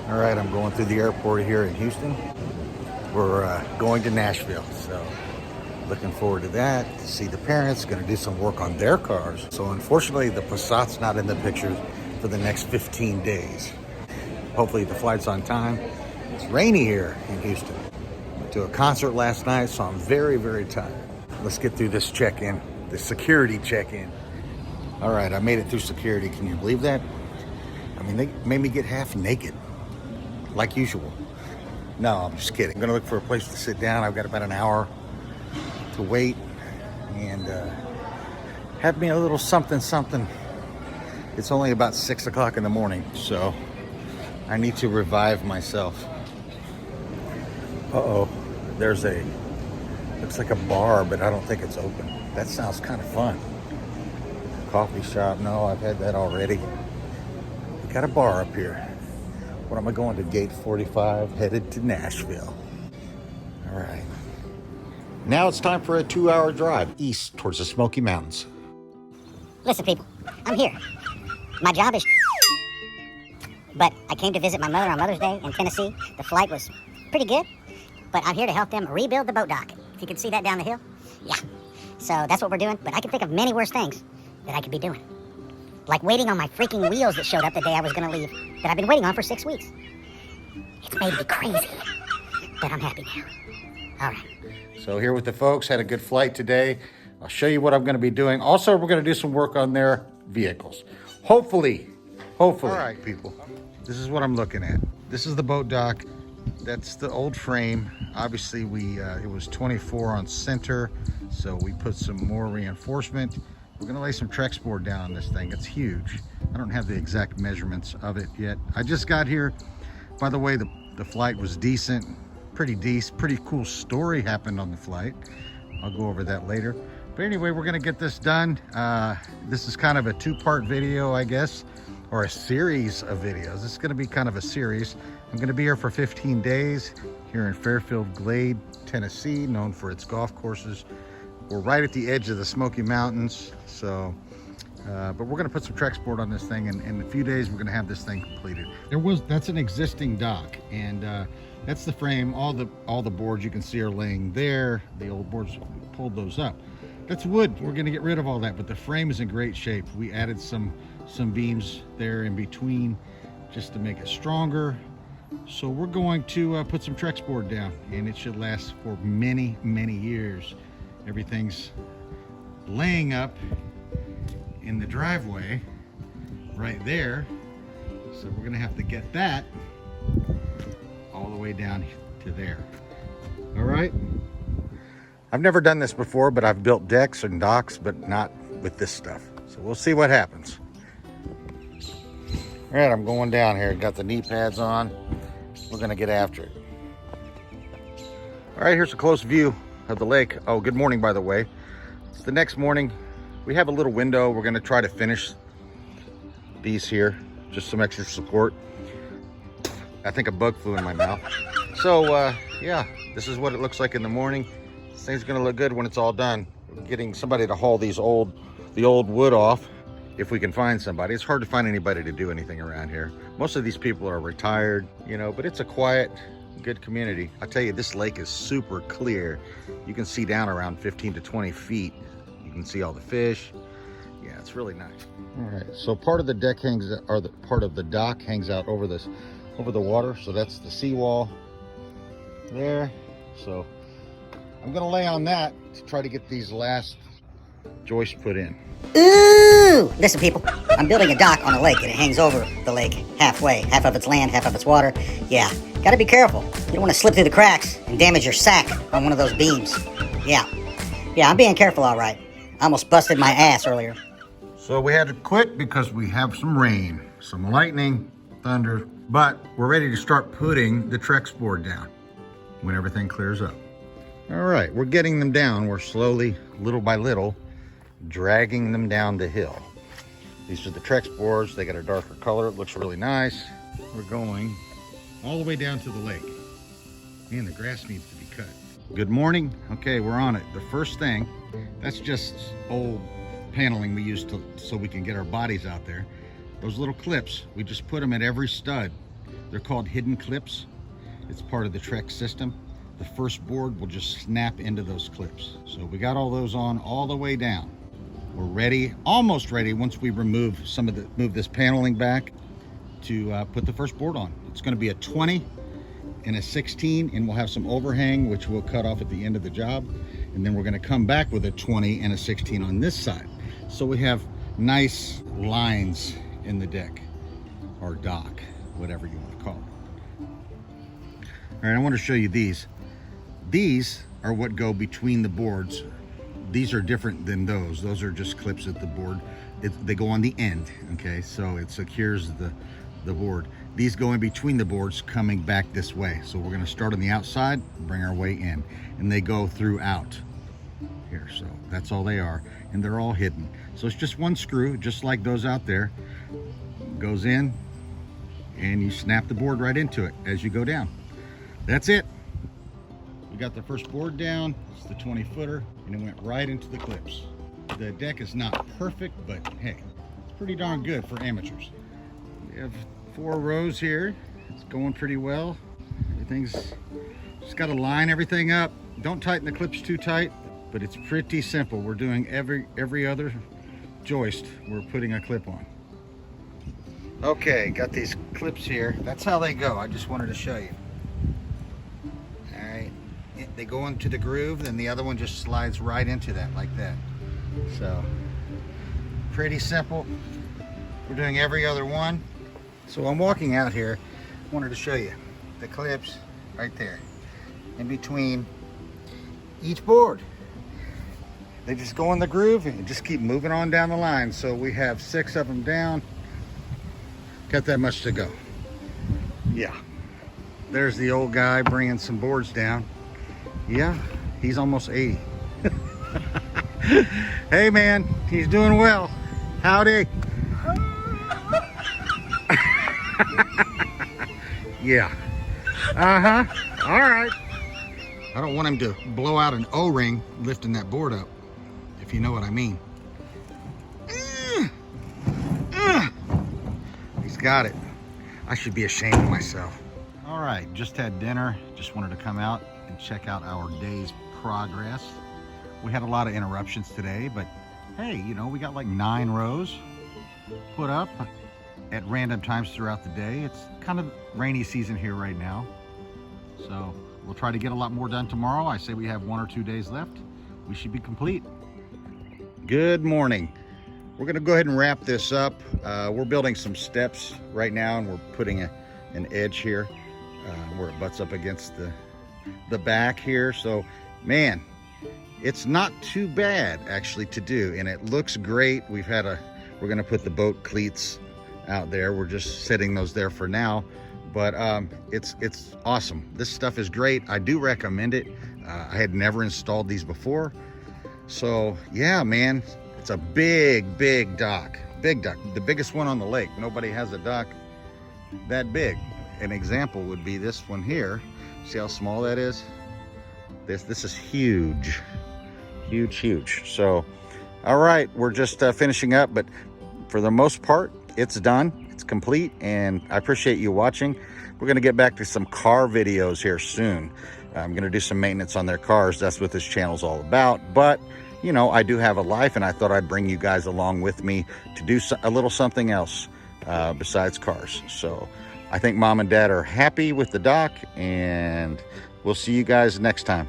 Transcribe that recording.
All right, I'm going through the airport here in Houston. We're going to Nashville, so looking forward to that, to see the parents. Going to do some work on their cars. So unfortunately, the Passat's not in the picture for the next 15 days. Hopefully the flight's on time. It's rainy here in Houston. Went to a concert last night, so I'm very, very tired. Let's get through this check-in, the security check-in. All right, I made it through security. Can you believe that? I mean, they made me get half naked, like usual. No, I'm just kidding. I'm gonna look for a place to sit down. I've got about an hour to wait and have me a little something. It's only about 6 o'clock in the morning, so I need to revive myself. Uh-oh, looks like a bar, but I don't think it's open. That sounds kind of fun. Coffee shop, no, I've had that already. We got a bar up here. What am I going to? Gate 45, headed to Nashville. All right. Now it's time for a 2-hour drive east towards the Smokey Mountains. Listen, people, I'm here. My job is but I came to visit my mother on Mother's Day in Tennessee. The flight was pretty good, but I'm here to help them rebuild the boat dock. If you can see that down the hill. Yeah, so that's what we're doing, but I can think of many worse things that I could be doing. Like waiting on my freaking wheels that showed up the day I was gonna leave, that I've been waiting on for 6 weeks. It's made me crazy, but I'm happy now. All right. So here with the folks, had a good flight today. I'll show you what I'm gonna be doing. Also, we're gonna do some work on their vehicles. Hopefully. All right, people, this is what I'm looking at. This is the boat dock. That's the old frame. Obviously, it was 24 on center, so we put some more reinforcement. We're gonna lay some Trex board down on this thing. It's huge. I don't have the exact measurements of it yet. I just got here. By the way, the flight was decent, pretty cool story happened on the flight. I'll go over that later. But anyway, we're gonna get this done. This is kind of a 2-part video, I guess, or a series of videos. This is gonna be kind of a series. I'm gonna be here for 15 days here in Fairfield Glade, Tennessee, known for its golf courses. We're right at the edge of the Smokey Mountains, so, but we're gonna put some Trex board on this thing, and in a few days, we're gonna have this thing completed. That's an existing dock, and that's the frame. All the boards you can see are laying there. The old boards, pulled those up. That's wood. We're gonna get rid of all that, but the frame is in great shape. We added some beams there in between just to make it stronger. So we're going to put some Trex board down, and it should last for many, many years. Everything's laying up in the driveway right there. So we're gonna have to get that all the way down to there. All right. I've never done this before, but I've built decks and docks, but not with this stuff. So we'll see what happens. All right, I'm going down here. Got the knee pads on. We're gonna get after it. All right, here's a close view of the lake. Oh, good morning, by the way. It's the next morning. We have a little window. We're gonna try to finish these here. Just some extra support. I think a bug flew in my mouth. So, yeah, this is what it looks like in the morning. This thing's gonna look good when it's all done. We're getting somebody to haul the old wood off, if we can find somebody. It's hard to find anybody to do anything around here. Most of these people are retired, you know, but it's a quiet, good community. I tell you, this lake is super clear. You can see down around 15 to 20 feet. You can see all the fish. Yeah, it's really nice. All right, so part of the deck part of the dock hangs out over the water. So that's the seawall there. So I'm gonna lay on that to try to get these last joists put in. Ooh! Listen, people, I'm building a dock on a lake, and it hangs over the lake halfway. Half of it's land, half of it's water. Yeah, gotta be careful. You don't want to slip through the cracks and damage your sack on one of those beams. Yeah, I'm being careful, all right. I almost busted my ass earlier. So we had to quit because we have some rain, some lightning, thunder, but we're ready to start putting the Trex board down when everything clears up. All right, we're getting them down. We're slowly, little by little, dragging them down the hill. These are the Trex boards. They got a darker color. It looks really nice. We're going all the way down to the lake. Man, the grass needs to be cut. Good morning. Okay, we're on it. The first thing, that's just old paneling we used so we can get our bodies out there. Those little clips, we just put them at every stud They're called hidden clips. It's part of the Trex system. The first board will just snap into those clips. So we got all those on all the way down. We're ready, almost ready, once we remove move this paneling back to put the first board on. It's gonna be a 20 and a 16, and we'll have some overhang, which we'll cut off at the end of the job. And then we're gonna come back with a 20 and a 16 on this side. So we have nice lines in the deck, or dock, whatever you wanna call it. All right, I wanna show you these. These are what go between the boards. These are different than those. Those are just clips at the board. They go on the end, okay? So it secures the board. These go in between the boards coming back this way. So we're gonna start on the outside, bring our way in, and they go throughout here. So that's all they are, and they're all hidden. So it's just one screw, just like those out there. Goes in, and you snap the board right into it as you go down. That's it. We got the first board down. It's the 20-footer, and it went right into the clips. The deck is not perfect, but hey, it's pretty darn good for amateurs. We have 4 rows here. It's going pretty well. Everything's just got to line everything up. Don't tighten the clips too tight, but it's pretty simple. We're doing every other joist, we're putting a clip on. Okay, got these clips here. That's how they go. I just wanted to show you. They go into the groove, and the other one just slides right into that, like that. So, pretty simple. We're doing every other one. So I'm walking out here. I wanted to show you the clips right there, in between each board. They just go in the groove and just keep moving on down the line. So we have 6 of them down. Got that much to go. Yeah. There's the old guy bringing some boards down. Yeah, he's almost 80. Hey man, he's doing well. Howdy. Yeah. All right. I don't want him to blow out an O-ring lifting that board up, if you know what I mean. He's got it. I should be ashamed of myself. All right, just had dinner. Just wanted to come out and check out our day's progress. We had a lot of interruptions today, but hey, you know, we got like 9 rows put up at random times throughout the day. It's kind of rainy season here right now, so we'll try to get a lot more done tomorrow. I say we have 1 or 2 days left. We should be complete. Good morning. We're gonna go ahead and wrap this up. We're building some steps right now, and we're putting an edge here where it butts up against the back here. So man, it's not too bad actually to do, and it looks great. We're gonna put the boat cleats out there. We're just setting those there for now, but it's awesome. This stuff is great. I do recommend it. I had never installed these before, so yeah, man, it's a big dock, the biggest one on the lake. Nobody has a dock that big. An example would be this one here. See how small that is? This is huge. So, all right, we're just finishing up, but for the most part, it's done. It's complete, and I appreciate you watching. We're gonna get back to some car videos here soon. I'm gonna do some maintenance on their cars. That's what this channel's all about. But, you know, I do have a life, and I thought I'd bring you guys along with me to do a little something else besides cars. So I think Mom and Dad are happy with the dock, and we'll see you guys next time.